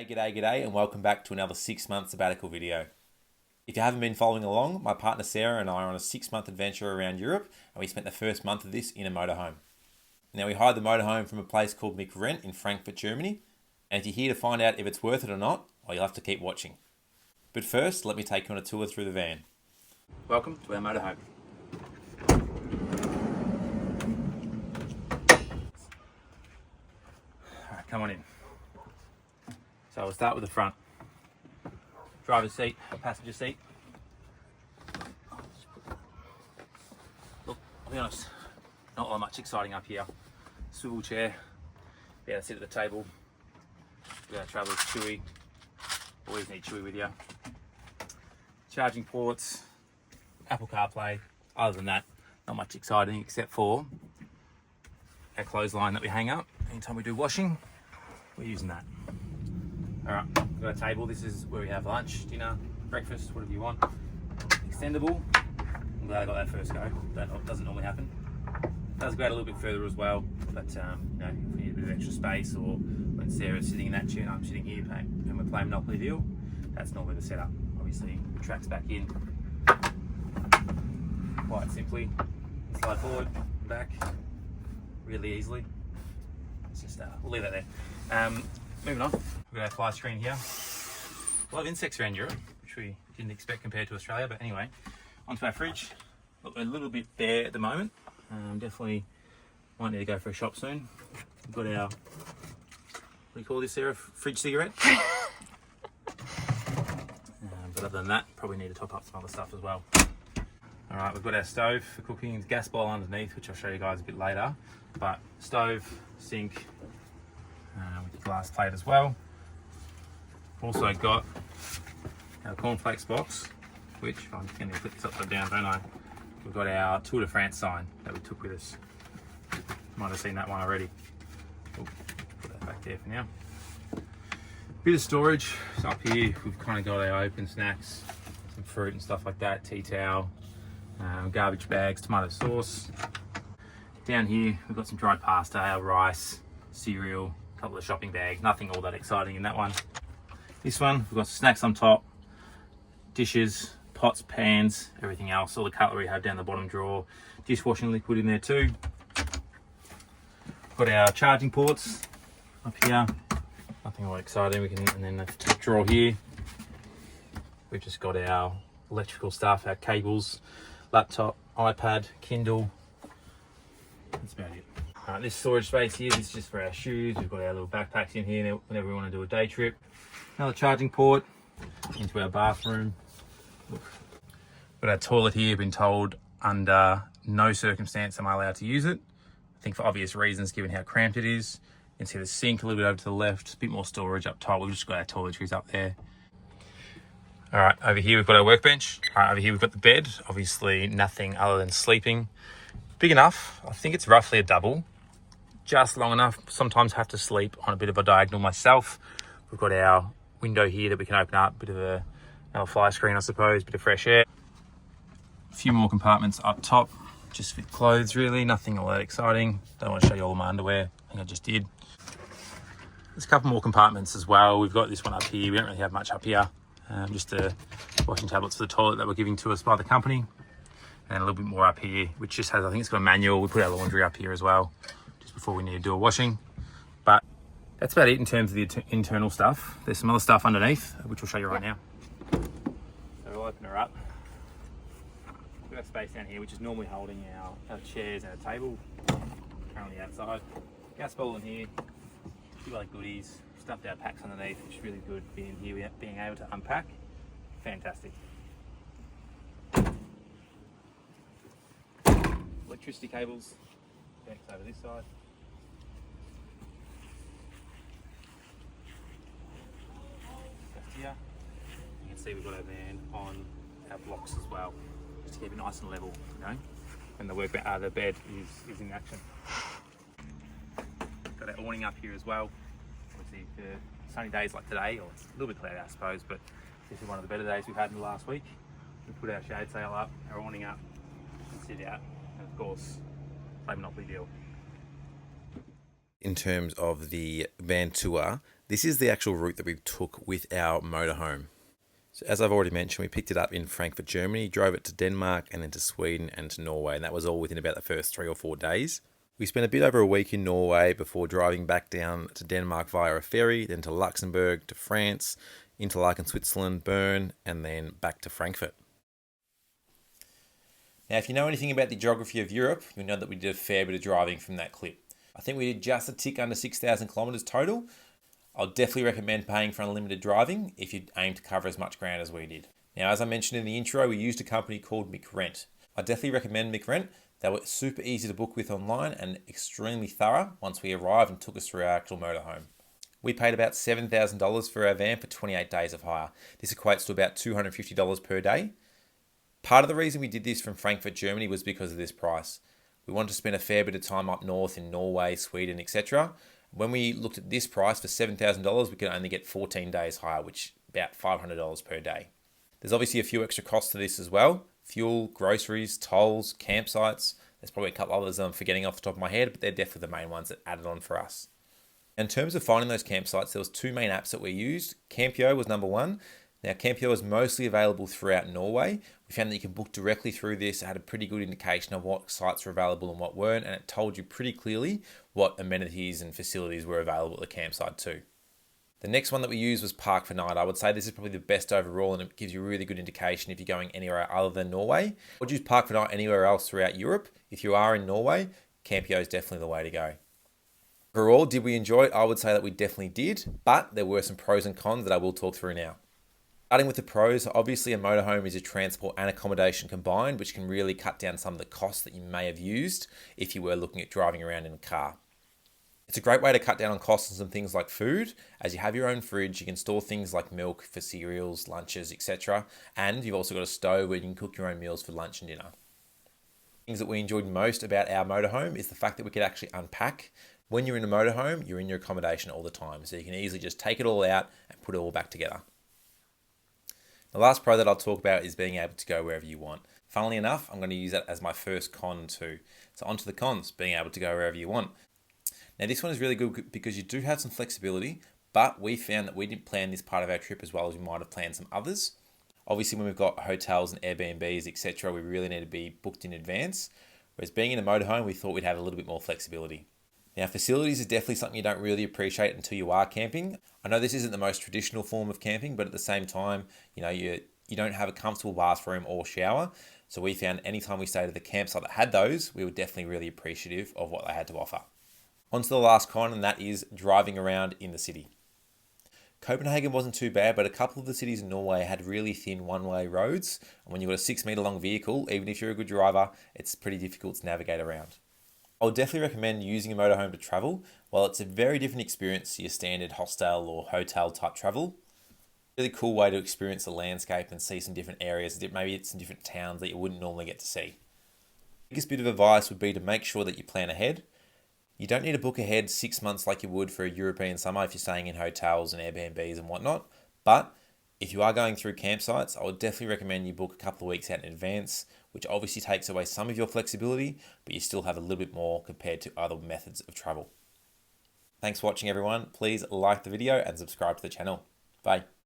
G'day, and welcome back to another 6-month sabbatical video. If you haven't been following along, my partner Sarah and I are on a 6-month adventure around Europe, and we spent the first month of this in a motorhome. Now, we hired the motorhome from a place called McRent in Frankfurt, Germany, and if you're here to find out if it's worth it or not, well, you'll have to keep watching. But first, let me take you on a tour through the van. Welcome to our motorhome. Alright, come on in. So we'll start with the front. Driver's seat, passenger seat. Look, I'll be honest, not that much exciting up here. Swivel chair, be able to sit at the table. We're going to travel with Chewy. Always need Chewy with you. Charging ports, Apple CarPlay. Other than that, not much exciting except for our clothesline that we hang up. Anytime we do washing, we're using that. Alright, we've got a table. This is where we have lunch, dinner, breakfast, whatever you want. Extendable. I'm glad I got that first go. That doesn't normally happen. It does go out a little bit further as well, but you know, if we need a bit of extra space, or when Sarah's sitting in that chair and I'm sitting here and we're playing Monopoly Deal, that's normally the setup. Obviously, the track's back in. Quite simply, slide forward, back, really easily. It's just, we'll leave that there. Moving on, we've got our fly screen here. A lot of insects around Europe, which we didn't expect compared to Australia, but anyway, onto our fridge. Look, we're a little bit bare at the moment. Definitely might need to go for a shop soon. We've got our, what do you call this, Sarah? Fridge cigarette. But other than that, probably need to top up some other stuff as well. All right, we've got our stove for cooking, gas bowl underneath, which I'll show you guys a bit later. But stove, sink, with the glass plate as well. Also got our cornflakes box, which I'm going to flip this upside down, don't I? We've got our Tour de France sign that we took with us. Might have seen that one already. Ooh, put that back there for now. Bit of storage. So up here we've kind of got our open snacks, some fruit and stuff like that, tea towel, garbage bags, tomato sauce. Down here we've got some dried pasta, our rice, cereal, a couple of shopping bags, nothing all that exciting in that one. This one, we've got snacks on top, dishes, pots, pans, everything else, all the cutlery we have down the bottom drawer, dishwashing liquid in there too. Got our charging ports up here, nothing all exciting. We can, and then the top drawer here, we've just got our electrical stuff, our cables, laptop, iPad, Kindle. That's about it. Alright, this storage space here is just for our shoes. We've got our little backpacks in here whenever we want to do a day trip. Another charging port into our bathroom. Got our toilet here. Been told under no circumstance am I allowed to use it. I think for obvious reasons, given how cramped it is. You can see the sink a little bit over to the left. A bit more storage up top. We've just got our toiletries up there. Alright, over here we've got our workbench. Alright, over here we've got the bed. Obviously nothing other than sleeping. Big enough. I think it's roughly a double. Just long enough. Sometimes have to sleep on a bit of a diagonal myself. We've got our window here that we can open up. Bit of another fly screen, I suppose. Bit of fresh air. A few more compartments up top. Just fit clothes really. Nothing all that exciting. Don't want to show you all my underwear. I think I just did. There's a couple more compartments as well. We've got this one up here. We don't really have much up here. Just the washing tablets for the toilet that were given to us by the company. And a little bit more up here, which just has, I think it's got a manual. We put our laundry up here as well, just before we need to do a washing. But that's about it in terms of the internal stuff. There's some other stuff underneath, which we'll show you right now. So we'll open her up. We've got space down here, which is normally holding our chairs and a table. Currently outside. Gas bowl in here. A few other goodies. Stuffed our packs underneath, which is really good being here, being able to unpack. Fantastic. Electricity cables, connects over this side. Just here. You can see we've got our van on our blocks as well, just to keep it nice and level, you know, when the bed is in action. Got our awning up here as well. Obviously for sunny days like today, or it's a little bit cloudy I suppose, but this is one of the better days we've had in the last week. We put our shade sail up, our awning up, and sit out. And of course, play Monopoly Deal. In terms of the van tour, This is the actual route that we took with our motorhome. So as I've already mentioned, we picked it up in Frankfurt, Germany, drove it to Denmark and then to Sweden and to Norway, and that was all within about the first 3 or 4 days. We spent a bit over a week in Norway before driving back down to Denmark via a ferry, then to Luxembourg, to France, Interlaken, Switzerland, Bern, and then back to Frankfurt. Now, if you know anything about the geography of Europe, you'll know that we did a fair bit of driving from that clip. I think we did just a tick under 6,000 kilometres total. I'll definitely recommend paying for unlimited driving if you aim to cover as much ground as we did. Now, as I mentioned in the intro, we used a company called McRent. I definitely recommend McRent. They were super easy to book with online and extremely thorough once we arrived and took us through our actual motorhome. We paid about $7,000 for our van for 28 days of hire. This equates to about $250 per day. Part of the reason we did this from Frankfurt, Germany was because of this price. We wanted to spend a fair bit of time up north in Norway, Sweden, etc. When we looked at this price for $7,000, we could only get 14 days hire, which is about $500 per day. There's obviously a few extra costs to this as well. Fuel, groceries, tolls, campsites. There's probably a couple others I'm forgetting off the top of my head, but they're definitely the main ones that added on for us. In terms of finding those campsites, there was 2 main apps that we used. Campio was number 1. Now, Campio is mostly available throughout Norway. We found that you can book directly through this. It had a pretty good indication of what sites were available and what weren't, and it told you pretty clearly what amenities and facilities were available at the campsite too. The next one that we used was Park for Night. I would say this is probably the best overall, and it gives you a really good indication if you're going anywhere other than Norway. I would use Park for Night anywhere else throughout Europe. If you are in Norway, Campio is definitely the way to go. Overall, did we enjoy it? I would say that we definitely did, but there were some pros and cons that I will talk through now. Starting with the pros, obviously a motorhome is a transport and accommodation combined, which can really cut down some of the costs that you may have used if you were looking at driving around in a car. It's a great way to cut down on costs on some things like food, as you have your own fridge, you can store things like milk for cereals, lunches, etc. And you've also got a stove where you can cook your own meals for lunch and dinner. Things that we enjoyed most about our motorhome is the fact that we could actually unpack. When you're in a motorhome, you're in your accommodation all the time, so you can easily just take it all out and put it all back together. The last pro that I'll talk about is being able to go wherever you want. Funnily enough, I'm going to use that as my first con too. So onto the cons, being able to go wherever you want. Now this one is really good because you do have some flexibility, but we found that we didn't plan this part of our trip as well as we might have planned some others. Obviously when we've got hotels and Airbnbs, etc., we really need to be booked in advance. Whereas being in a motorhome, we thought we'd have a little bit more flexibility. Now, facilities is definitely something you don't really appreciate until you are camping. I know this isn't the most traditional form of camping, but at the same time, you don't have a comfortable bathroom or shower. So we found anytime we stayed at the campsite that had those, we were definitely really appreciative of what they had to offer. On to the last con, and that is driving around in the city. Copenhagen wasn't too bad, but a couple of the cities in Norway had really thin one-way roads. And when you've got a 6-metre long vehicle, even if you're a good driver, it's pretty difficult to navigate around. I would definitely recommend using a motorhome to travel. While it's a very different experience to your standard hostel or hotel type travel, really cool way to experience the landscape and see some different areas. Maybe it's some different towns that you wouldn't normally get to see. The biggest bit of advice would be to make sure that you plan ahead. You don't need to book ahead 6 months like you would for a European summer if you're staying in hotels and Airbnbs and whatnot. But if you are going through campsites, I would definitely recommend you book a couple of weeks out in advance, which obviously takes away some of your flexibility, but you still have a little bit more compared to other methods of travel. Thanks for watching, everyone. Please like the video and subscribe to the channel. Bye.